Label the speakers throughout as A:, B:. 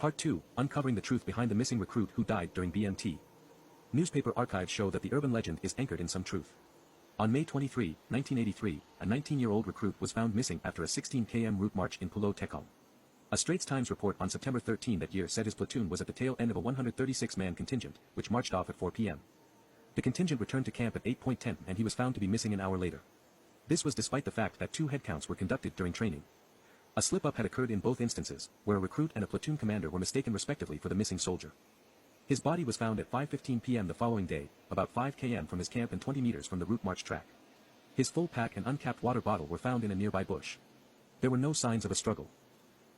A: Part 2, Uncovering the Truth Behind the Missing Recruit Who Died During BMT. Newspaper archives show that the urban legend is anchored in some truth. On May 23, 1983, a 19-year-old recruit was found missing after a 16 km route march in Pulo Tekong. A Straits Times report on September 13 that year said his platoon was at the tail end of a 136-man contingent, which marched off at 4 p.m. The contingent returned to camp at 8:10 and he was found to be missing an hour later. This was despite the fact that 2 headcounts were conducted during training. A slip-up had occurred in both instances, where a recruit and a platoon commander were mistaken respectively for the missing soldier. His body was found at 5:15 p.m. the following day, about 5 km from his camp and 20 meters from the route march track. His full pack and uncapped water bottle were found in a nearby bush. There were no signs of a struggle.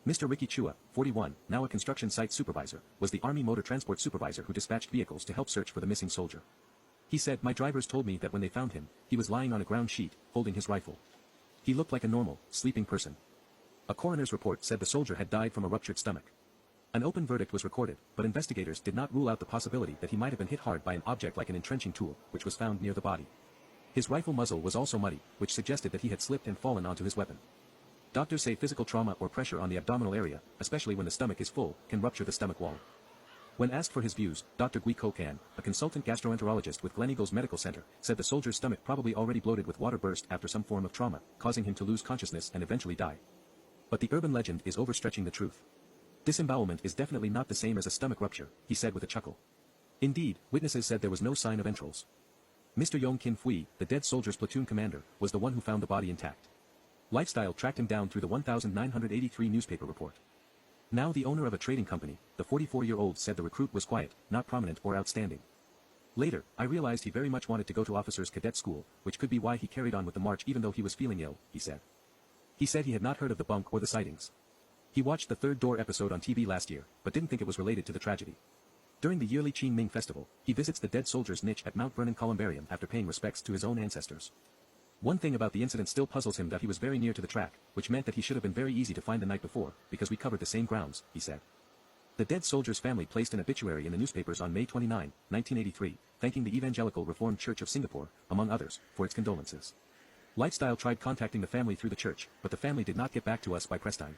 A: Mr. Ricky Chua, 41, now a construction site supervisor, was the Army motor transport supervisor who dispatched vehicles to help search for the missing soldier. He said, "My drivers told me that when they found him, he was lying on a ground sheet, holding his rifle. He looked like a normal, sleeping person." A coroner's report said the soldier had died from a ruptured stomach. An open verdict was recorded, but investigators did not rule out the possibility that he might have been hit hard by an object like an entrenching tool, which was found near the body. His rifle muzzle was also muddy, which suggested that he had slipped and fallen onto his weapon. Doctors say physical trauma or pressure on the abdominal area, especially when the stomach is full, can rupture the stomach wall. When asked for his views, Dr. Gui Kokan, a consultant gastroenterologist with Gleneagles Medical Center, said the soldier's stomach probably already bloated with water burst after some form of trauma, causing him to lose consciousness and eventually die. But the urban legend is overstretching the truth. Disembowelment is definitely not the same as a stomach rupture, he said with a chuckle. Indeed, witnesses said there was no sign of entrails. Mr. Yong Kin Fui, the dead soldier's platoon commander, was the one who found the body intact. Lifestyle tracked him down through the 1983 newspaper report. Now the owner of a trading company, the 44-year-old said the recruit was quiet, not prominent or outstanding. Later, I realized he very much wanted to go to officers' cadet school, which could be why he carried on with the march even though he was feeling ill, he said. He said he had not heard of the bunk or the sightings. He watched the Third Door episode on TV last year, but didn't think it was related to the tragedy. During the yearly Qing Ming Festival, he visits the dead soldier's niche at Mount Vernon Columbarium after paying respects to his own ancestors. One thing about the incident still puzzles him that he was very near to the track, which meant that he should have been very easy to find the night before, because we covered the same grounds, he said. The dead soldier's family placed an obituary in the newspapers on May 29, 1983, thanking the Evangelical Reformed Church of Singapore, among others, for its condolences. Lifestyle tried contacting the family through the church, but the family did not get back to us by press time.